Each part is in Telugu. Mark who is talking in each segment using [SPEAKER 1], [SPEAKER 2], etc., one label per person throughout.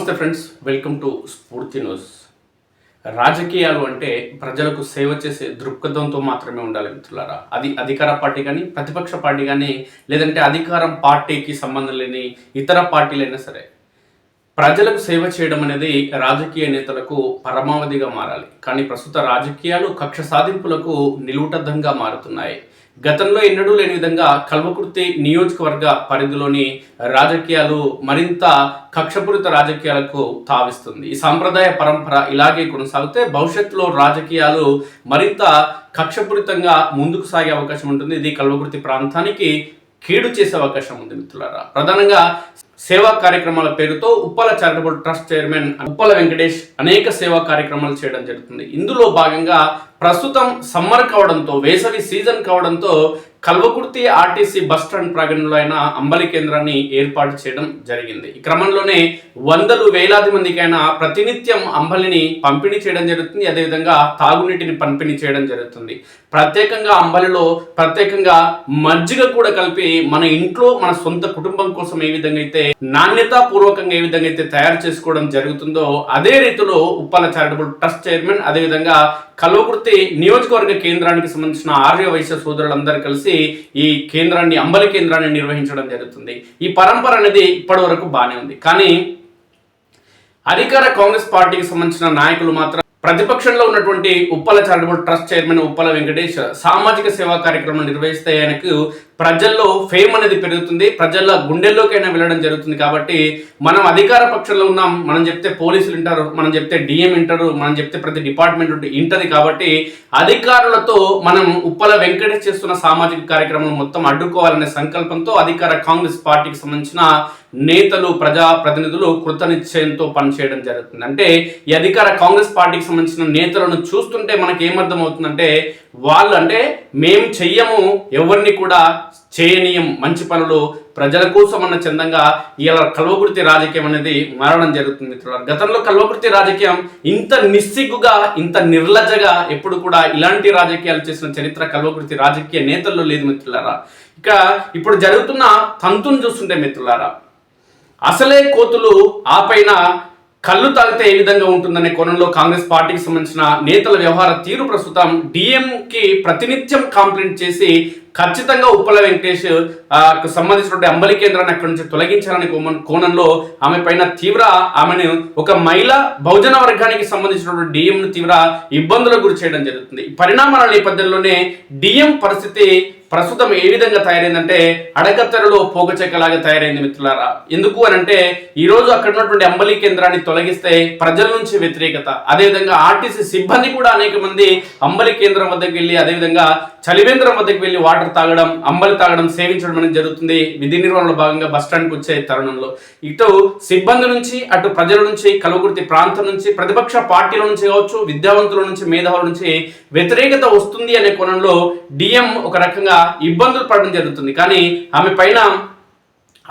[SPEAKER 1] నమస్తే ఫ్రెండ్స్, వెల్కమ్ టు స్ఫూర్తి న్యూస్. రాజకీయాలు అంటే ప్రజలకు సేవ చేసే దృక్పథంతో మాత్రమే ఉండాలి మిత్రులారా. అది అధికార పార్టీ కానీ, ప్రతిపక్ష పార్టీ కానీ, లేదంటే అధికారం పార్టీకి సంబంధం లేని ఇతర పార్టీలైనా సరే, ప్రజలకు సేవ చేయడం అనేది రాజకీయ నేతలకు పరమావధిగా మారాలి. కానీ ప్రస్తుత రాజకీయాలు కక్ష సాధింపులకు నిలువుటద్దంగా మారుతున్నాయి. గతంలో ఎన్నడూ లేని విధంగా కల్వకుర్తి నియోజకవర్గ పరిధిలోని రాజకీయాలు మరింత కక్షపూరిత రాజకీయాలకు తావిస్తుంది. ఈ సాంప్రదాయ పరంపర ఇలాగే కొనసాగితే భవిష్యత్తులో రాజకీయాలు మరింత కక్షపూరితంగా ముందుకు సాగే అవకాశం ఉంటుంది. ఇది కల్వకుర్తి ప్రాంతానికి కీడు చేసే అవకాశం ఉంది మిత్రులారా. ప్రధానంగా సేవా కార్యక్రమాల పేరుతో Uppala charitable trust chairman Uppala Venkatesh అనేక సేవా కార్యక్రమాలు చేయడం జరుగుతుంది. ఇందులో భాగంగా ప్రస్తుతం సమ్మర్ కావడంతో, వేసవి సీజన్ కావడంతో కల్వకుర్తి ఆర్టీసీ బస్టాండ్ ప్రాంగణంలో అయిన అంబలి కేంద్రాన్ని ఏర్పాటు చేయడం జరిగింది. ఈ క్రమంలోనే వందలు వేలాది మందికైనా ప్రతినిత్యం అంబలిని పంపిణీ చేయడం జరుగుతుంది. అదేవిధంగా తాగునీటిని పంపిణీ చేయడం జరుగుతుంది. ప్రత్యేకంగా అంబలిలో ప్రత్యేకంగా మజ్జిగ కూడా కలిపి మన ఇంట్లో మన సొంత కుటుంబం కోసం ఏ విధంగా అయితే నాణ్యతాపూర్వకంగా ఏ విధంగా అయితే తయారు చేసుకోవడం జరుగుతుందో అదే రీతిలో ఉప్పల చారిటబుల్ ట్రస్ట్ చైర్మన్, అదేవిధంగా కల్వకుర్తి నియోజకవర్గ కేంద్రానికి సంబంధించిన ఆర్య వైశ్య సోదరులందరూ కలిసి ఈ కేంద్రాన్ని, అంబలి కేంద్రాన్ని నిర్వహించడం జరుగుతుంది. ఈ పరంపర అనేది ఇప్పటి వరకు బాగానే ఉంది. కానీ అధికార కాంగ్రెస్ పార్టీకి సంబంధించిన నాయకులు మాత్రం ప్రతిపక్షంలో ఉన్నటువంటి Uppala charitable trust chairman Uppala Venkatesh సామాజిక సేవా కార్యక్రమం నిర్వహిస్తే ఆయనకు ప్రజల్లో ఫేమ్ అనేది పెరుగుతుంది, ప్రజల గుండెల్లోకైనా వెళ్ళడం జరుగుతుంది. కాబట్టి మనం అధికార పక్షంలో ఉన్నాం, మనం చెప్తే పోలీసులు వింటారు, మనం చెప్తే డిఎం వింటారు, మనం చెప్తే ప్రతి డిపార్ట్మెంట్ వింటది. కాబట్టి అధికారులతో మనం ఉప్పల వెంకటేష్ చేస్తున్న సామాజిక కార్యక్రమం మొత్తం అడ్డుకోవాలనే సంకల్పంతో అధికార కాంగ్రెస్ పార్టీకి సంబంధించిన నేతలు, ప్రజా ప్రతినిధులు కృతనిశ్చయంతో పనిచేయడం జరుగుతుంది. అంటే ఈ అధికార కాంగ్రెస్ పార్టీకి సంబంధించిన నేతలను చూస్తుంటే మనకి ఏమర్థం అవుతుందంటే, వాళ్ళు అంటే మేము చెయ్యము, ఎవరిని కూడా చేయనీయం, మంచి పనులు ప్రజల కోసం అన్న చందంగా ఇలా కల్వకుర్తి రాజకీయం అనేది మారడం జరుగుతుంది మిత్రులారా. గతంలో కల్వకుర్తి రాజకీయం ఇంత నిస్సిగ్గుగా, ఇంత నిర్లజ్జగా ఎప్పుడు కూడా ఇలాంటి రాజకీయాలు చేసిన చరిత్ర కల్వకుర్తి రాజకీయ నేతల్లో లేదు మిత్రులారా. ఇక ఇప్పుడు జరుగుతున్న తంతును చూస్తుంటే మిత్రులారా, అసలే కోతులు ఆ పైన కళ్ళు తాగితే ఏ విధంగా ఉంటుందనే కోణంలో కాంగ్రెస్ పార్టీకి సంబంధించిన నేతల వ్యవహార తీరు ప్రస్తుతం డిఎంకి ప్రతినిత్యం కంప్లైంట్ చేసి ఖచ్చితంగా ఉప్పల వెంకటేష్ సంబంధించినటువంటి అంబలి కేంద్రాన్ని అక్కడి నుంచి తొలగించాలనే కోణంలో ఆమె పైన ఆమెను ఒక మహిళా బహుజన వర్గానికి సంబంధించినటువంటి డిఎంను తీవ్ర ఇబ్బందులకు గురి చేయడం జరుగుతుంది. ఈ పరిణామాల నేపథ్యంలోనే డిఎం పరిస్థితి ప్రస్తుతం ఏ విధంగా తయారైందంటే అడగత్తెరలో పోగచెక్కలాగా తయారైంది మిత్రులారా. ఎందుకు అని అంటే, ఈరోజు అక్కడ ఉన్నటువంటి అంబలి కేంద్రాన్ని తొలగిస్తే ప్రజల నుంచి వ్యతిరేకత, అదేవిధంగా ఆర్టీసీ సిబ్బంది కూడా అనేక మంది అంబలి కేంద్రం వద్దకు వెళ్ళి, అదేవిధంగా చలివేంద్రం వద్దకు వెళ్ళి వాటర్ తాగడం, అంబలి తాగడం, సేవించడం అనేది జరుగుతుంది. విధి నిర్వహణలో భాగంగా బస్టాండ్కి వచ్చే తరుణంలో ఇటు సిబ్బంది నుంచి, అటు ప్రజల నుంచి, కల్వకుర్తి ప్రాంతం నుంచి, ప్రతిపక్ష పార్టీల నుంచి కావచ్చు, విద్యావంతుల నుంచి, మేధావుల నుంచి వ్యతిరేకత వస్తుంది అనే కోణంలో డిఎం ఒక రకంగా ఇబ్బందులు పడడం జరుగుతుంది. కానీ ఆమె పైన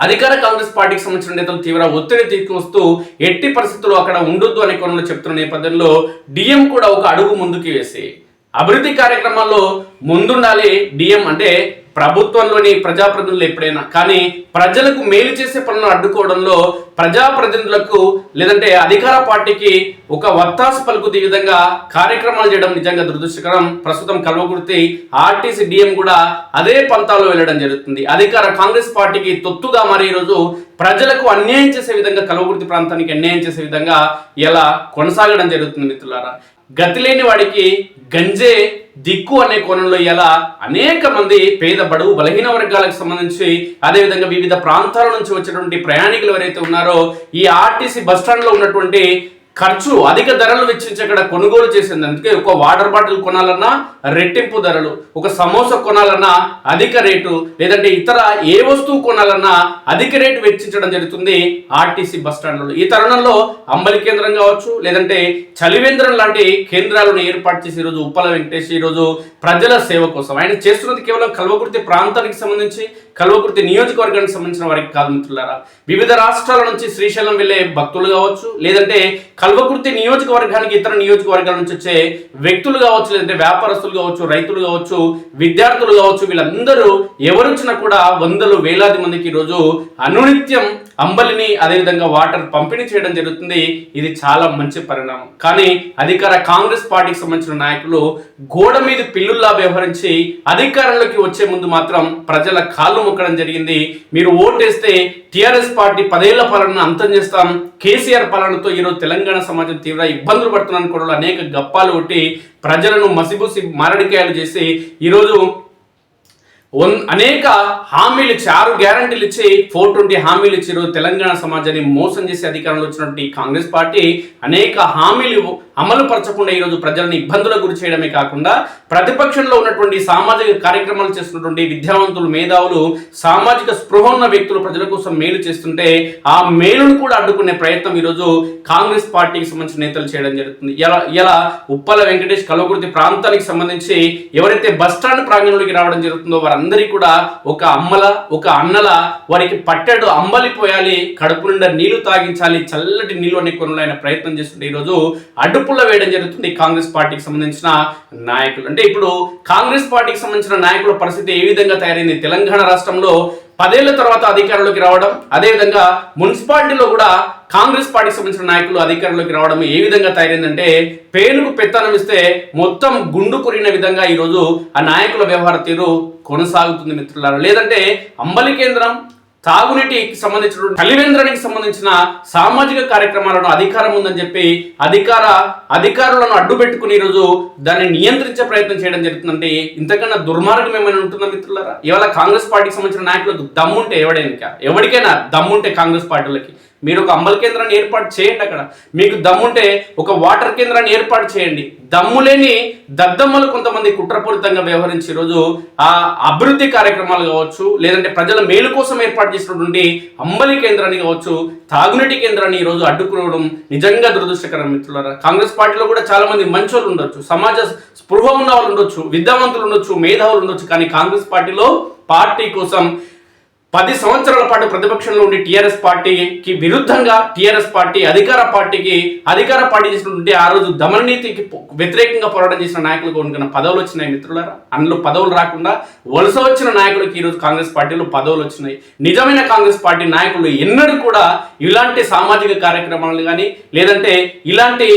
[SPEAKER 1] అధికార కాంగ్రెస్ పార్టీకి సంబంధించిన నేతలు తీవ్ర ఒత్తిడి తీసుకొస్తూ ఎట్టి పరిస్థితుల్లో అక్కడ ఉండొద్దు అనే కోణంలో చెప్తున్న నేపథ్యంలో డిఎం కూడా ఒక అడుగు ముందుకు వేసి అభివృద్ధి కార్యక్రమాల్లో ముందుండాలి. డిఎం అంటే ప్రభుత్వంలోని ప్రజాప్రతినిధులు ఎప్పుడైనా, కానీ ప్రజలకు మేలు చేసే పనులను అడ్డుకోవడంలో ప్రజాప్రతినిధులకు లేదంటే అధికార పార్టీకి ఒక వత్తాసు పలుకుతీ విధంగా కార్యక్రమాలు చేయడం నిజంగా దురదృష్టకరం. ప్రస్తుతం కల్వకుర్తి ఆర్టీసీ డిఎం కూడా అదే పంతాలో వెళ్ళడం జరుగుతుంది. అధికార కాంగ్రెస్ పార్టీకి తొత్తుగా మరి ఈరోజు ప్రజలకు అన్యాయం చేసే విధంగా, కల్వకుర్తి ప్రాంతానికి అన్యాయం చేసే విధంగా ఇలా కొనసాగడం జరుగుతుంది మిత్రులారా. గతి లేని వాడికి గంజే దిక్కు అనే కోణంలో ఇలా అనేక మంది పేద, బడుగు, బలహీన వర్గాలకు సంబంధించి, అదేవిధంగా వివిధ ప్రాంతాల నుంచి వచ్చినటువంటి ప్రయాణికులు ఎవరైతే ఉన్నారో ఈ ఆర్టీసీ బస్టాండ్లో ఉన్నటువంటి ఖర్చు, అధిక ధరలు వెచ్చించి అక్కడ కొనుగోలు చేసింది. అందుకే ఒక వాటర్ బాటిల్ కొనాలన్నా రెట్టింపు ధరలు, ఒక సమోసా కొనాలన్నా అధిక రేటు, లేదంటే ఇతర ఏ వస్తువు కొనాలన్నా అధిక రేటు వెచ్చించడం జరుగుతుంది ఆర్టీసీ బస్టాండ్లలో. ఈ తరుణంలో అంబలి కేంద్రం కావచ్చు, లేదంటే చలివేంద్రం లాంటి కేంద్రాలను ఏర్పాటు చేసి ఈరోజు ఉప్పల వెంకటేష్ ఈరోజు ప్రజల సేవ కోసం ఆయన చేస్తున్నది కేవలం కల్వకుర్తి ప్రాంతానికి సంబంధించి, కల్వకుర్తి నియోజకవర్గానికి సంబంధించిన వారికి కాదు మిత్రులారా. వివిధ రాష్ట్రాల నుంచి శ్రీశైలం వెళ్ళే భక్తులు కావచ్చు, లేదంటే కల్వకుర్తి నియోజకవర్గానికి ఇతర నియోజకవర్గాల నుంచి వచ్చే వ్యక్తులు కావచ్చు, లేదంటే వ్యాపారస్తులు కావచ్చు, రైతులు కావచ్చు, విద్యార్థులు కావచ్చు, వీళ్ళందరూ ఎవరొచ్చినా కూడా వందలు వేలాది మందికి ఈరోజు అనునిత్యం అంబలిని అదేవిధంగా వాటర్ పంపిణీ చేయడం జరుగుతుంది. ఇది చాలా మంచి పరిణామం. కానీ అధికార కాంగ్రెస్ పార్టీకి సంబంధించిన నాయకులు గోడ మీద పిల్లుల్లా వ్యవహరించి అధికారంలోకి వచ్చే ముందు మాత్రం ప్రజల కాళ్ళు మొక్కడం జరిగింది. మీరు ఓటేస్తే టీఆర్ఎస్ పార్టీ 10 ఏళ్ల పాలనను అంతం చేస్తాం, కేసీఆర్ పాలనతో ఈరోజు తెలంగాణ సమాజం తీవ్ర ఇబ్బందులు పడుతున్నాను కూడా అనేక గప్పాలు కొట్టి ప్రజలను మసిబూసి మారడికాయలు చేసి ఈరోజు అనేక హామీలు ఇచ్చి 6 గ్యారంటీలు ఇచ్చి 420 హామీలు ఇచ్చి ఈరోజు తెలంగాణ సమాజాన్ని మోసం చేసి అధికారంలో వచ్చినటువంటి కాంగ్రెస్ పార్టీ అనేక హామీలు అమలు పరచకుండా ఈరోజు ప్రజలను ఇబ్బందులకు గురి చేయడమే కాకుండా ప్రతిపక్షంలో ఉన్నటువంటి సామాజిక కార్యక్రమాలు చేస్తున్నటువంటి విద్యావంతులు, మేధావులు, సామాజిక స్పృహ ఉన్న వ్యక్తులు ప్రజల కోసం మేలు చేస్తుంటే ఆ మేలును కూడా అడ్డుకునే ప్రయత్నం ఈరోజు కాంగ్రెస్ పార్టీకి సంబంధించిన నేతలు చేయడం జరుగుతుంది. ఇలా ఉప్పల వెంకటేష్ కల్వకుర్తి ప్రాంతానికి సంబంధించి ఎవరైతే బస్టాండ్ ప్రాంగణంలోకి రావడం జరుగుతుందో వారందరికీ కూడా ఒక అమ్మల ఒక అన్నల వారికి పట్టెడు అంబలి పోయాలి, కడుపు నిండా నీళ్లు తాగించాలి, చల్లటి నీళ్లు అనే కొనులైన ప్రయత్నం చేస్తుంటే ఈరోజు అడ్డుపుల్ల వేయడం జరుగుతుంది కాంగ్రెస్ పార్టీకి సంబంధించిన నాయకులు. అంటే ఇప్పుడు కాంగ్రెస్ పార్టీకి సంబంధించిన నాయకుల పరిస్థితి ఏ విధంగా తయారైంది? తెలంగాణ రాష్ట్రంలో 10 ఏళ్ల తర్వాత అధికారంలోకి రావడం, అదేవిధంగా మున్సిపాలిటీలో కూడా కాంగ్రెస్ పార్టీకి సంబంధించిన నాయకులు అధికారంలోకి రావడం ఏ విధంగా తయారైందంటే పేనుకు పెత్తనం ఇస్తే మొత్తం గుండు కొరిగిన విధంగా ఈరోజు ఆ నాయకుల వ్యవహార తీరు కొనసాగుతుంది మిత్రులారా. లేదంటే అంబలి కేంద్రం, తాగునీటికి సంబంధించిన కలివేంద్రానికి సంబంధించిన సామాజిక కార్యక్రమాలను అధికారం ఉందని చెప్పి అధికారులను అడ్డు పెట్టుకుని ఈరోజు దాన్ని నియంత్రించే ప్రయత్నం చేయడం జరుగుతుందంటే ఇంతకన్నా దుర్మార్గం ఏమైనా ఉంటుందా మిత్రులారా? ఇవాళ కాంగ్రెస్ పార్టీకి సంబంధించిన నాయకులకు దమ్ముంటే ఎవరికైనా దమ్ముంటే కాంగ్రెస్ పార్టీలకి మీరు ఒక అంబలి కేంద్రాన్ని ఏర్పాటు చేయండి. అక్కడ మీకు దమ్ముంటే ఒక వాటర్ కేంద్రాన్ని ఏర్పాటు చేయండి. దమ్ములేని దద్దమ్మలు కొంతమంది కుట్రపూరితంగా వ్యవహరించి ఈరోజు ఆ అభివృద్ధి కార్యక్రమాలు కావచ్చు, లేదంటే ప్రజల మేలు కోసం ఏర్పాటు చేసినటువంటి అంబలి కేంద్రాన్ని కావచ్చు, తాగునీటి కేంద్రాన్ని ఈరోజు అడ్డుకోవడం నిజంగా దురదృష్టకరం మిత్రులారా. కాంగ్రెస్ పార్టీలో కూడా చాలా మంది మంచోళ్ళు ఉండొచ్చు, సమాజ స్పృహ ఉన్న వాళ్ళు ఉండొచ్చు, విద్యావంతులు ఉండొచ్చు, మేధావులు ఉండొచ్చు. కానీ కాంగ్రెస్ పార్టీలో పార్టీ కోసం 10 సంవత్సరాల పాటు ప్రతిపక్షంలో ఉండి టీఆర్ఎస్ పార్టీకి విరుద్ధంగా టీఆర్ఎస్ పార్టీ అధికార పార్టీ చేసినటువంటి ఆ రోజు దమననీతికి వ్యతిరేకంగా పోరాటం చేసిన నాయకులకు కొనుక్కున్న పదవులు వచ్చినాయి మిత్రులారా. అందులో పదవులు రాకుండా వలస వచ్చిన నాయకులకి ఈరోజు కాంగ్రెస్ పార్టీలో పదవులు వచ్చినాయి. నిజమైన కాంగ్రెస్ పార్టీ నాయకులు ఎన్నడూ కూడా ఇలాంటి సామాజిక కార్యక్రమాలు కానీ లేదంటే ఇలాంటి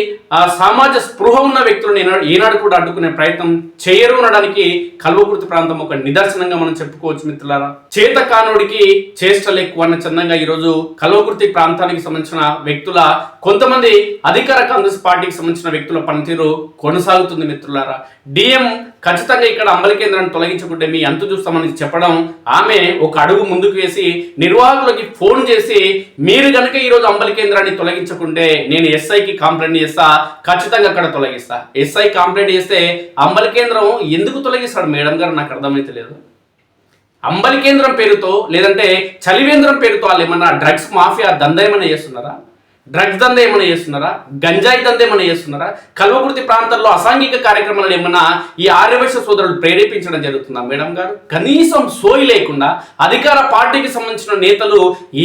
[SPEAKER 1] సమాజ స్పృహ ఉన్న వ్యక్తులను ఏనాడు కూడా అడ్డుకునే ప్రయత్నం చేయరు అనడానికి కల్వకుర్తి ప్రాంతం ఒక నిదర్శనంగా మనం చెప్పుకోవచ్చు మిత్రులారా. చేతకానుడికి చేష్టలు ఎక్కువ అన్న చందంగా ఈరోజు కల్వకుర్తి ప్రాంతానికి సంబంధించిన వ్యక్తుల కొంతమంది అధికార కాంగ్రెస్ పార్టీకి సంబంధించిన వ్యక్తుల పనితీరు కొనసాగుతుంది మిత్రులారా. డిఎం ఖచ్చితంగా ఇక్కడ అంబలి కేంద్రాన్ని తొలగించకుంటే మీ అంతు చూస్తామని చెప్పడం, ఆమె ఒక అడుగు ముందుకు వేసి నిర్వాహకులకి ఫోన్ చేసి మీరు కనుక ఈరోజు అంబలి కేంద్రాన్ని తొలగించకుంటే నేను ఎస్ఐకి కంప్లైంట్ చేస్తా, ఖచ్చితంగా అక్కడ తొలగిస్తా. ఎస్ఐ కంప్లైంట్ చేస్తే అంబలి కేంద్రం ఎందుకు తొలగిస్తాడు మేడం గారు? నాకు అర్థమైతే లేదు. అంబలి కేంద్రం పేరుతో లేదంటే చలివేంద్రం పేరుతో వాళ్ళు ఏమన్నా డ్రగ్స్ మాఫియా దందా ఏమైనా చేస్తున్నారా? డ్రగ్స్ దందా ఏమైనా చేస్తున్నారా? గంజాయి దందా ఏమైనా చేస్తున్నారా? కల్వకుర్తి ప్రాంతాల్లో అసాంఘిక కార్యక్రమాలు ఏమన్నా ఈ ఆర్యవైశ్య సోదరులు ప్రేరేపించడం జరుగుతుందా మేడం గారు? కనీసం సోయి లేకుండా అధికార పార్టీకి సంబంధించిన నేతలు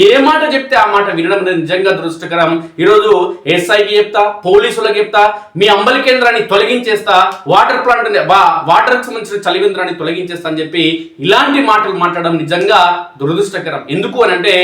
[SPEAKER 1] ఏ మాట చెప్తే ఆ మాట వినడం అనేది నిజంగా దురదృష్టకరం. ఈరోజు ఎస్ఐకి చెప్తా, పోలీసులకు చెప్తా, మీ అంబలి కేంద్రాన్ని తొలగించేస్తా, వాటర్కి సంబంధించిన చలివేంద్రాన్ని తొలగించేస్తా అని చెప్పి ఇలాంటి మాటలు మాట్లాడడం నిజంగా దురదృష్టకరం. ఎందుకు అని అంటే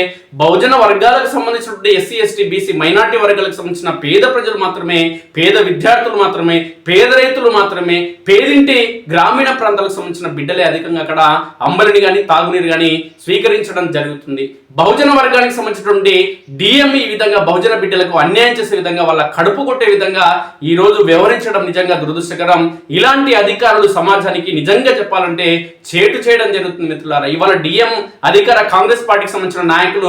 [SPEAKER 1] బహుజన వర్గాలకు సంబంధించినటువంటి ఎస్సీ, ఎస్టీ, బీసీ, మైనార్టీ వర్గాలకు సంబంధించిన పేద ప్రజలు మాత్రమే, పేద విద్యార్థులు మాత్రమే, పేద రైతులు మాత్రమే, పేదింటి గ్రామీణ ప్రాంతాలకు సంబంధించిన బిడ్డలే అధికంగా అక్కడ అంబలిని కానీ తాగునీరు కానీ స్వీకరించడం జరుగుతుంది. బహుజన వర్గానికి సంబంధించినటువంటి డిఎం ఈ విధంగా బహుజన బిడ్డలకు అన్యాయం చేసే విధంగా వాళ్ళ కడుపు కొట్టే విధంగా ఈ రోజు వ్యవహరించడం నిజంగా దురదృష్టకరం. ఇలాంటి అధికారులు సమాజానికి నిజంగా చెప్పాలంటే చేటు చేయడం జరుగుతుంది మిత్రులారా. ఇవాళ డిఎం అధికార కాంగ్రెస్ పార్టీకి సంబంధించిన నాయకులు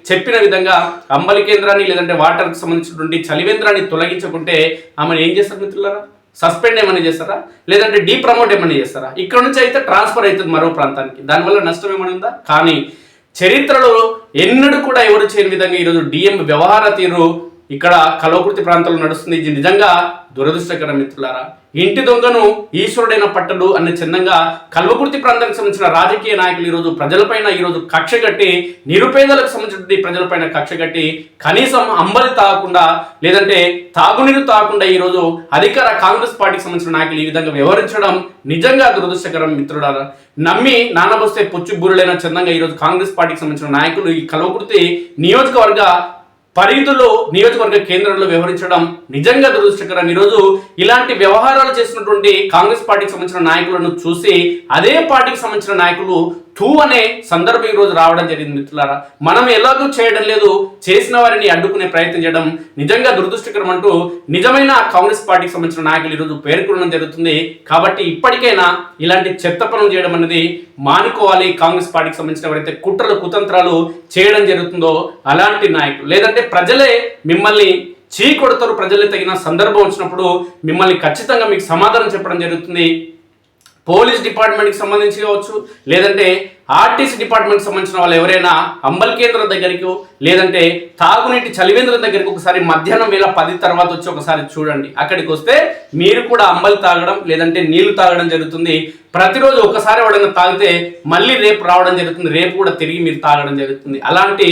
[SPEAKER 1] చెప్పిన విధంగా అంబలి కేంద్రాన్ని లేదంటే వాటర్కి సంబంధించినటువంటి చలివేంద్రాన్ని తొలగించకుంటే ఆమెను ఏం చేస్తారు మిత్రులారా? సస్పెండ్ ఏమైనా చేస్తారా? లేదంటే డీప్రమోట్ ఏమైనా చేస్తారా? ఇక్కడ నుంచి అయితే ట్రాన్స్ఫర్ అవుతుంది మరో ప్రాంతానికి. దానివల్ల నష్టం ఏమైనా ఉందా? కానీ చరిత్రలో ఎన్నడూ కూడా ఎవరు చేయని విధంగా ఈరోజు డిఎం వ్యవహార తీరు ఇక్కడ కల్వకుర్తి ప్రాంతంలో నడుస్తుంది. ఇది నిజంగా దురదృష్టకరం మిత్రులారా. ఇంటి దొంగను ఈశ్వరుడైన పట్టడు అనే చిన్నంగా కల్వకుర్తి ప్రాంతానికి సంబంధించిన రాజకీయ నాయకులు ఈరోజు ప్రజలపైన ఈరోజు కక్ష కట్టి, నిరుపేదలకు సంబంధించిన ప్రజలపైన కక్ష కట్టి, కనీసం అంబలి తాగకుండా లేదంటే తాగునీరు తాగకుండా ఈరోజు అధికార కాంగ్రెస్ పార్టీకి సంబంధించిన నాయకులు ఈ విధంగా వ్యవహరించడం నిజంగా దురదృష్టకరం మిత్రులారా. నమ్మి నానబొస్తే పొచ్చు బురులైన చిన్నంగా ఈరోజు కాంగ్రెస్ పార్టీకి సంబంధించిన నాయకులు ఈ కల్వకుర్తి నియోజకవర్గ పరిధిలో నియోజకవర్గ కేంద్రంలో వ్యవహరించడం నిజంగా దురదృష్టకరం. ఈరోజు ఇలాంటి వ్యవహారాలు చేసినటువంటి కాంగ్రెస్ పార్టీకి సంబంధించిన నాయకులను చూసి అదే పార్టీకి సంబంధించిన నాయకులు తూ అనే సందర్భం ఈరోజు రావడం జరిగింది మిత్రులారా. మనం ఎలాగూ చేయడం లేదు, చేసిన వారిని అడ్డుకునే ప్రయత్నం చేయడం నిజంగా దురదృష్టకరం అంటూ నిజమైన కాంగ్రెస్ పార్టీకి సంబంధించిన నాయకులు ఈరోజు పేర్కొనడం జరుగుతుంది. కాబట్టి ఇప్పటికైనా ఇలాంటి చెత్త పనులు చేయడం అనేది మానుకోవాలి. కాంగ్రెస్ పార్టీకి సంబంధించిన ఎవరైతే కుట్రలు కుతంత్రాలు చేయడం జరుగుతుందో అలాంటి నాయకులు, లేదంటే ప్రజలే మిమ్మల్ని చీకొడతారు. ప్రజలే తగిన సందర్భం వచ్చినప్పుడు మిమ్మల్ని ఖచ్చితంగా మీకు సమాధానం చెప్పడం జరుగుతుంది. పోలీస్ డిపార్ట్మెంట్కి సంబంధించి కావచ్చు, లేదంటే ఆర్టీసీ డిపార్ట్మెంట్కి సంబంధించిన వాళ్ళు ఎవరైనా అంబల్ కేంద్రం దగ్గరికి లేదంటే తాగునీటి చలివేంద్రం దగ్గరికి ఒకసారి మధ్యాహ్నం వేళ 10 తర్వాత వచ్చి ఒకసారి చూడండి. అక్కడికి వస్తే మీరు కూడా అంబలి తాగడం లేదంటే నీళ్లు తాగడం జరుగుతుంది. ప్రతిరోజు ఒకసారి ఎవడైనా తాగితే మళ్ళీ రేపు రావడం జరుగుతుంది, రేపు కూడా తిరిగి మీరు తాగడం జరుగుతుంది. అలాంటి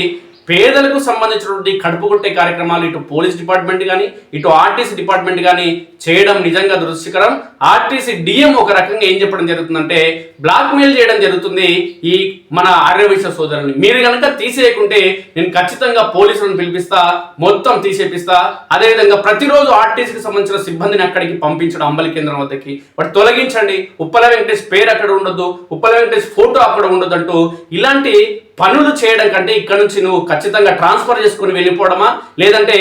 [SPEAKER 1] పేదలకు సంబంధించినటువంటి కడుపు కొట్టే కార్యక్రమాలు ఇటు పోలీస్ డిపార్ట్మెంట్ కానీ ఇటు ఆర్టీసీ డిపార్ట్మెంట్ కానీ చేయడం నిజంగా దురదృష్టకరం. ఆర్టీసీ డిఎం ఒక రకంగా ఏం చెప్పడం జరుగుతుందంటే బ్లాక్మెయిల్ చేయడం జరుగుతుంది ఈ మన ఆర్యవైశ్య సోదరుని. మీరు కనుక తీసేయకుంటే నేను ఖచ్చితంగా పోలీసులను పిలిపిస్తా, మొత్తం తీసేపిస్తా. అదేవిధంగా ప్రతిరోజు ఆర్టీసీకి సంబంధించిన సిబ్బందిని అక్కడికి పంపించడం అంబలి కేంద్రం వద్దకి, వాటి తొలగించండి. ఉప్పల వెంకటేష్ పేరు అక్కడ ఉండొద్దు, ఉప్పల వెంకటేష్ ఫోటో అక్కడ ఉండొద్దు అంటూ ఇలాంటి పనులు చేయడం కంటే ఇక్కడ నుంచి నువ్వు ఖచ్చితంగా ట్రాన్స్ఫర్ చేసుకుని వెళ్ళిపోవడమా, లేదంటే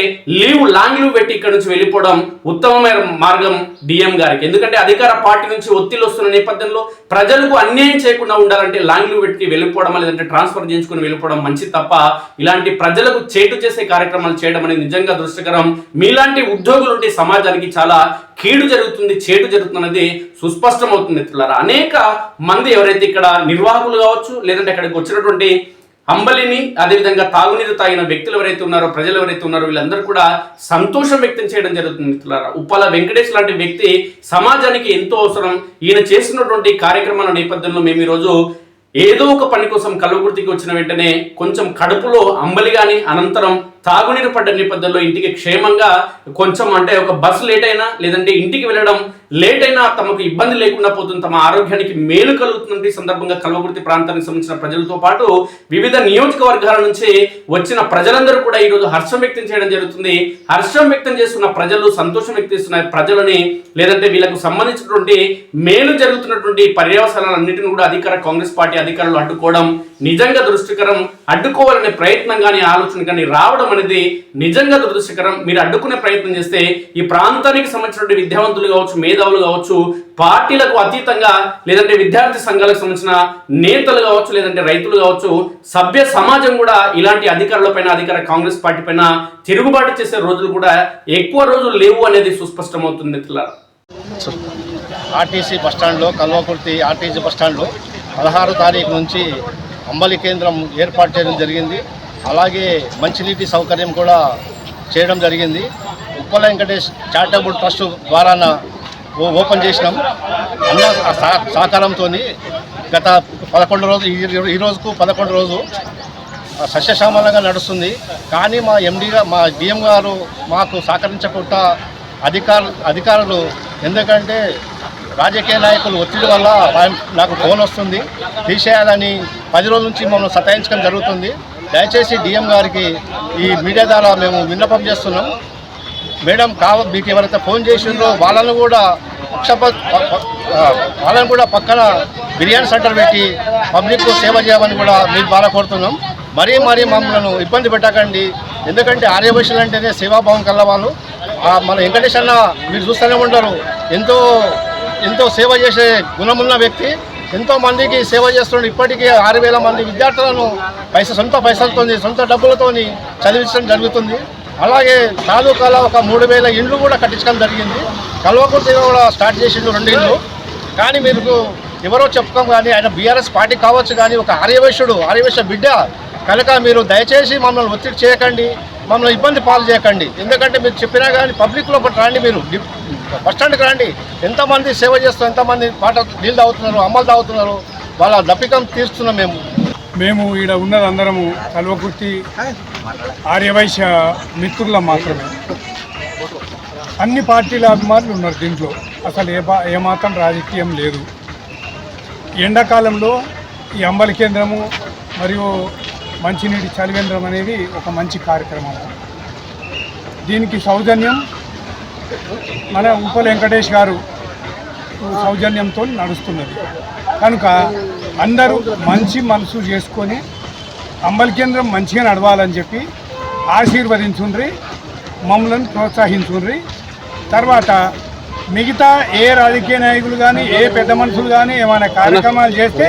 [SPEAKER 1] లాంగ్ లీవ్ పెట్టి ఇక్కడ నుంచి వెళ్ళిపోవడం ఉత్తమమైన మార్గం డిఎం గారికి. ఎందుకంటే అధికార పార్టీ నుంచి ఒత్తిడి వస్తున్న నేపథ్యంలో ప్రజలకు అన్యాయం చేయకుండా ఉండాలంటే లాంగ్ లీవ్ పెట్టి వెళ్ళిపోవడమా లేదంటే ట్రాన్స్ఫర్ చేయించుకుని వెళ్ళిపోవడం మంచిది తప్ప ఇలాంటి ప్రజలకు చేటు చేసే కార్యక్రమాలు చేయడం అనేది నిజంగా దురదృష్టకరం. మీలాంటి ఉద్యోగులు ఉంటే సమాజానికి చాలా కీడు జరుగుతుంది, చేటు జరుగుతున్నది సుస్పష్టమవుతుంది మిత్రులారా. అనేక మంది ఎవరైతే ఇక్కడ నిర్వాహకులు కావచ్చు లేదంటే అక్కడికి వచ్చినటువంటి అంబలిని అదేవిధంగా తాగునీరు తాగిన వ్యక్తులు ఎవరైతే ఉన్నారో, ప్రజలు ఎవరైతే ఉన్నారో వీళ్ళందరూ కూడా సంతోషం వ్యక్తం చేయడం జరుగుతుంది మిత్రులారా. ఉప్పల వెంకటేష్ లాంటి వ్యక్తి సమాజానికి ఎంతో అవసరం. ఈయన చేసినటువంటి కార్యక్రమాల నేపథ్యంలో మేము ఈరోజు ఏదో ఒక పని కోసం కల్వకుర్తికి వచ్చిన వెంటనే కొంచెం కడుపులో అంబలి కానీ అనంతరం తాగునీరు పడ్డ నేపథ్యంలో ఇంటికి క్షేమంగా కొంచెం అంటే ఒక బస్సు లేట్ అయినా లేదంటే ఇంటికి వెళ్ళడం లేట్ అయినా తమకు ఇబ్బంది లేకుండా పోతుంది, తమ ఆరోగ్యానికి మేలు కలుగుతున్న సందర్భంగా కల్వకుర్తి ప్రాంతానికి సంబంధించిన ప్రజలతో పాటు వివిధ నియోజకవర్గాల నుంచి వచ్చిన ప్రజలందరూ కూడా ఈరోజు హర్షం వ్యక్తం చేయడం జరుగుతుంది. హర్షం వ్యక్తం చేస్తున్న ప్రజలు, సంతోషం వ్యక్తం చేస్తున్న ప్రజలని లేదంటే వీళ్ళకు సంబంధించినటువంటి మేలు జరుగుతున్నటువంటి పర్యవసానాలన్నింటినీ కూడా అధికార కాంగ్రెస్ పార్టీ అధికారులు అడ్డుకోవడం నిజంగా దురదృష్టకరం. అడ్డుకోవాలనే ప్రయత్నం కానీ ఆలోచన కానీ రావడం అనేది నిజంగా దురదృష్టకరం. మీరు అడ్డుకునే ప్రయత్నం చేస్తే ఈ ప్రాంతానికి సంబంధించినటువంటి విద్యావంతులు కావచ్చు, మేధావులు కావచ్చు, పార్టీలకు అతీతంగా లేదంటే విద్యార్థి సంఘాలకు సంబంధించిన నేతలు కావచ్చు లేదంటే రైతులు కావచ్చు, సభ్య సమాజం కూడా ఇలాంటి అధికారుల పైన అధికార కాంగ్రెస్ పార్టీ పైన తిరుగుబాటు చేసే రోజులు కూడా ఎక్కువ రోజులు లేవు అనేది సుస్పష్టమవుతుంది మిత్రులారా.
[SPEAKER 2] ఆర్టీసీ బస్టాండ్లో కల్వకుర్తి ఆర్టీసీ బస్టాండ్లో 16వ తారీఖు నుంచి అంబలి కేంద్రం ఏర్పాటు చేయడం జరిగింది. అలాగే మంచినీటి సౌకర్యం కూడా చేయడం జరిగింది. ఉప్పల వెంకటేష్ చారిటబుల్ ట్రస్ట్ ద్వారా ఓపెన్ చేసినాం. అన్న సహకారంతో గత 11 రోజులు, ఈ రోజుకు 11 రోజు సస్యశ్యామలంగా నడుస్తుంది. కానీ మా ఎండీగా మా డిఎం గారు మాకు సహకరించకుండా అధికారులు ఎందుకంటే రాజకీయ నాయకులు ఒత్తిడి వల్ల నాకు ఫోన్ వస్తుంది తీసేయాలని 10 రోజుల నుంచి మమ్మల్ని సతాయించడం జరుగుతుంది. దయచేసి డిఎం గారికి ఈ మీడియా ద్వారా మేము విన్నపం చేస్తున్నాం. మేడం మీకు ఎవరైతే ఫోన్ చేసిండ్రో వాళ్ళను కూడా పక్కన బిర్యానీ సెంటర్ పెట్టి పబ్లిక్కు సేవ చేయమని కూడా మీ ద్వారా కోరుతున్నాం. మరీ మమ్మల్ని ఇబ్బంది పెట్టకండి. ఎందుకంటే ఆర్యవైశ్యులు అంటేనే సేవాభావం కలవాళ్ళు. మన వెంకటేష్ అన్న మీరు చూస్తూనే ఉంటారు, ఎంతో సేవ చేసే గుణమున్న వ్యక్తి, ఎంతో మందికి సేవ చేస్తుండే. ఇప్పటికీ 6,000 మంది విద్యార్థులను సొంత పైసలతో సొంత డబ్బులతో చదివించడం జరుగుతుంది. అలాగే తాలూకాలో ఒక 3,000 ఇండ్లు కూడా కట్టించడం జరిగింది. కల్వకుర్తిలో కూడా స్టార్ట్ చేసిండు 2 ఇండ్లు. కానీ మీరు ఎవరో చెప్పుకోం కానీ ఆయన బీఆర్ఎస్ పార్టీ కావచ్చు, కానీ ఒక ఆర్యవైశ్య బిడ్డ కనుక మీరు దయచేసి మమ్మల్ని ఒత్తిడి చేయకండి. మమ్మల్ని ఇబ్బంది పాలు చేయకండి. ఎందుకంటే మీరు చెప్పినా కానీ పబ్లిక్ లోపల రండి, మీరు బస్ స్టాండ్కి రండి. ఎంతమంది సేవ చేస్తున్నారు, ఎంతమంది నీళ్ళు తాగుతున్నారు, అమ్మలు తాగుతున్నారు, వాళ్ళ దప్పికం తీరుస్తున్నాం
[SPEAKER 3] మేము ఈడ ఉన్నది అందరము కల్వకుర్తి ఆర్యవైశ్య మిత్రులం మాత్రమే. అన్ని పార్టీల అభిమానులు ఉన్నారు దీంట్లో. అసలు ఏమాత్రం రాజకీయం లేదు. ఎండాకాలంలో ఈ అంబలి కేంద్రము మరియు మంచినీటి చలివేంద్రం అనేది ఒక మంచి కార్యక్రమం. దీనికి సౌజన్యం మన ఉప్పల వెంకటేష్ గారు సౌజన్యంతో నడుస్తున్నది కనుక అందరూ మంచి మనసు చేసుకొని అంబలి కేంద్రం మంచిగా నడవాలని చెప్పి ఆశీర్వదించుండ్రి, మమ్మల్ని ప్రోత్సహించుండ్రి. తర్వాత మిగతా ఏ రాజకీయ నాయకులు కానీ ఏ పెద్ద మనుషులు కానీ ఏమైనా కార్యక్రమాలు చేస్తే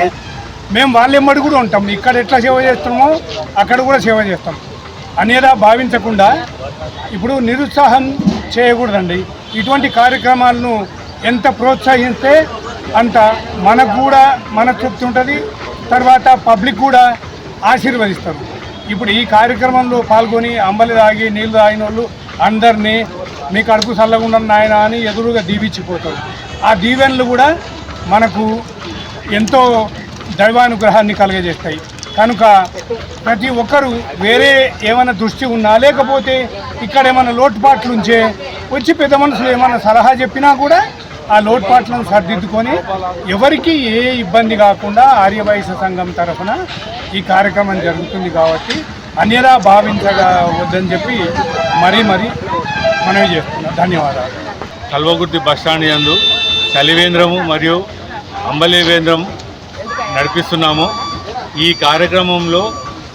[SPEAKER 3] మేము వాళ్ళెమ్మడి కూడా ఉంటాం. ఇక్కడ ఎట్లా సేవ చేస్తామో అక్కడ కూడా సేవ చేస్తాం అనేదా భావించకుండా ఇప్పుడు నిరుత్సాహం చేయకూడదండి. ఇటువంటి కార్యక్రమాలను ఎంత ప్రోత్సహిస్తే అంత మనకు కూడా మన తృప్తి ఉంటుంది, తర్వాత పబ్లిక్ కూడా ఆశీర్వదిస్తారు. ఇప్పుడు ఈ కార్యక్రమంలో పాల్గొని అంబలి తాగి నీళ్లు తాగిన వాళ్ళు అందరినీ మీ కడుపు చల్లకుండా నాయన అని ఎదురుగా దీవించిపోతారు. ఆ దీవెనలు కూడా మనకు ఎంతో దైవానుగ్రహాన్ని కలుగజేస్తాయి. కనుక ప్రతి ఒక్కరూ వేరే ఏమైనా దృష్టి ఉన్నా లేకపోతే ఇక్కడ ఏమైనా లోటుపాట్లు ఉంచే వచ్చి పెద్ద మనుషులు ఏమైనా సలహా చెప్పినా కూడా ఆ లోటుపాట్లను సరిదిద్దుకొని ఎవరికి ఏ ఇబ్బంది కాకుండా ఆర్యవైశ్య సంఘం తరఫున ఈ కార్యక్రమం జరుగుతుంది కాబట్టి అన్యదా భావించవద్దని చెప్పి మరీ మనవి చేస్తున్నాం. ధన్యవాదాలు.
[SPEAKER 4] కల్వకుర్తి బస్టాండ్ యందు చలివేంద్రము మరియు అంబలివేంద్రం నడిపిస్తున్నాము. ఈ కార్యక్రమంలో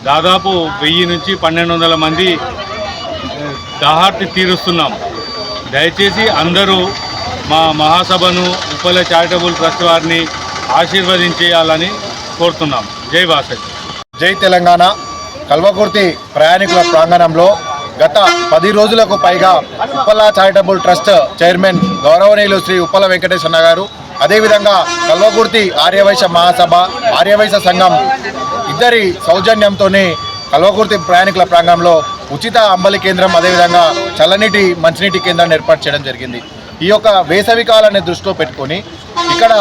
[SPEAKER 4] దాదాపు 1000 నుంచి 1200 మంది దాహార్తి తీరుస్తున్నాం. దయచేసి అందరూ మా మహాసభను ఉప్పల చారిటబుల్ ట్రస్ట్ వారిని ఆశీర్వదించేయాలని కోరుతున్నాం. జై వాసవి.
[SPEAKER 2] జై తెలంగాణ. కల్వకుర్తి ప్రయాణికుల ప్రాంగణంలో గత 10 రోజులకు పైగా ఉప్పల చారిటబుల్ ట్రస్ట్ చైర్మన్ గౌరవనీయులు శ్రీ ఉప్పల వెంకటేష్ అన్న గారు, అదేవిధంగా కల్వకుర్తి ఆర్యవైశ్య మహాసభ, ఆర్యవైశ్య సంఘం ఇద్దరి సౌజన్యంతోనే కల్వకుర్తి ప్రయాణికుల ప్రాంగణంలో ఉచిత అంబలి కేంద్రం, అదేవిధంగా చల్లనీటి మంచినీటి కేంద్రాన్ని ఏర్పాటు చేయడం జరిగింది. ఈ యొక్క వేసవి కాలాన్ని దృష్టిలో పెట్టుకొని ఇక్కడ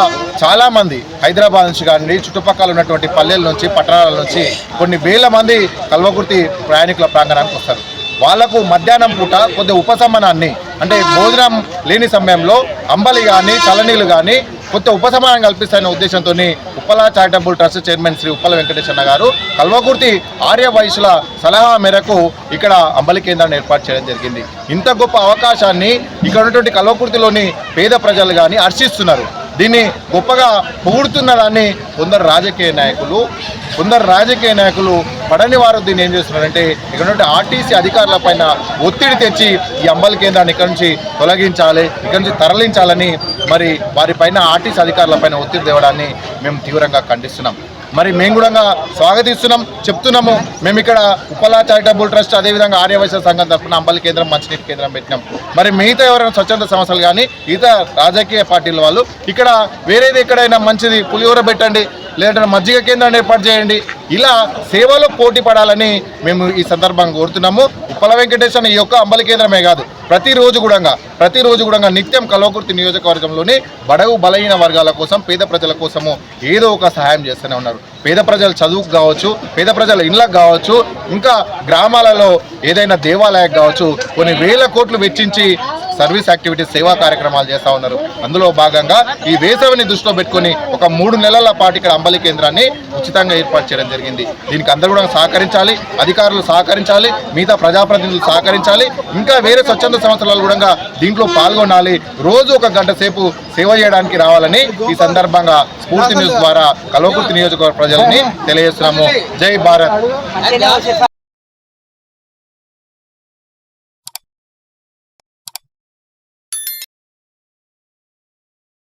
[SPEAKER 2] చాలామంది హైదరాబాద్ నుంచి కానీ చుట్టుపక్కల ఉన్నటువంటి పల్లెల నుంచి పట్టణాల నుంచి కొన్ని వేల మంది కల్వకుర్తి ప్రయాణికుల ప్రాంగణానికి వస్తారు. వాళ్లకు మధ్యాహ్నం పూట కొద్ది ఉపశమనాన్ని, అంటే భోజనం లేని సమయంలో అంబలి కానీ చల్లనీళ్ళు కానీ కొత్త ఉపశమనం కల్పిస్తాయనే ఉద్దేశంతో Uppala charitable trust chairman Shri Uppala Venkatesh అన్న గారు కల్వకుర్తి ఆర్యవైశ్యుల సలహా మేరకు ఇక్కడ అంబలి కేంద్రాన్ని ఏర్పాటు చేయడం జరిగింది. ఇంత గొప్ప అవకాశాన్ని ఇక్కడ ఉన్నటువంటి కల్వకుర్తిలోని పేద ప్రజలు కానీ హర్షిస్తున్నారు. దీన్ని గొప్పగా పొగుడుతున్న దాన్ని కొందరు రాజకీయ నాయకులు పడని వారు దీన్ని ఏం చేస్తున్నారంటే ఇక్కడ నుండి ఆర్టీసీ అధికారుల పైన ఒత్తిడి తెచ్చి ఈ అంబలి కేంద్రాన్ని ఇక్కడ నుంచి తొలగించాలి, ఇక్కడ నుంచి తరలించాలని మరి వారిపైన ఆర్టీసీ అధికారుల పైన ఒత్తిడి తేవడాన్ని మేము తీవ్రంగా ఖండిస్తున్నాం. మరి మేము కూడా స్వాగతిస్తున్నాం, చెప్తున్నాము. మేము ఇక్కడ ఉప్పల చారిటబుల్ ట్రస్ట్ అదేవిధంగా ఆర్యవైశ్య సంఘం తరఫున అంబలి కేంద్రం మంచినీటి కేంద్రం పెట్టినాం. మరి మిగతా ఎవరైనా స్వచ్ఛంద సంస్థలు కానీ ఇతర రాజకీయ పార్టీల వాళ్ళు ఇక్కడ వేరేది ఎక్కడైనా మంచిది పులిహోర పెట్టండి, లేదంటే మజ్జిగ కేంద్రాన్ని ఏర్పాటు చేయండి, ఇలా సేవలో పోటీ పడాలని మేము ఈ సందర్భంగా కోరుతున్నాము. ఉప్పల వెంకటేష్ ఈ యొక్క అంబలి కేంద్రమే కాదు, ప్రతిరోజు కూడా నిత్యం కల్వకుర్తి నియోజకవర్గంలోని బడగు బలహీన వర్గాల కోసం, పేద ప్రజల కోసము ఏదో ఒక సహాయం చేస్తూనే ఉన్నారు. పేద ప్రజల చదువుకు కావచ్చు, పేద ప్రజల ఇళ్ళకు కావచ్చు, ఇంకా గ్రామాలలో ఏదైనా దేవాలయానికి కావచ్చు, కొన్ని వేల కోట్లు వెచ్చించి సర్వీస్ యాక్టివిటీస్ సేవా కార్యక్రమాలు చేస్తూ ఉన్నారు. అందులో భాగంగా ఈ వేసవిని దృష్టిలో పెట్టుకొని ఒక 3 నెలల పాటు ఇక్కడ అంబలి కేంద్రాన్ని ఉచితంగా ఏర్పాటు చేయడం జరిగింది. దీనికి అందరూ కూడా సహకరించాలి, అధికారులు సహకరించాలి, మిగతా ప్రజాప్రతినిధులు సహకరించాలి, ఇంకా వేరే స్వచ్ఛంద సంస్థలు కూడా దీంట్లో పాల్గొనాలి. రోజు 1 గంట సేపు సేవ చేయడానికి రావాలని ఈ సందర్భంగా స్ఫూర్తి న్యూస్ ద్వారా కల్వకుర్తి నియోజకవర్గ ప్రజలని తెలియజేస్తున్నాము. జై భారత్.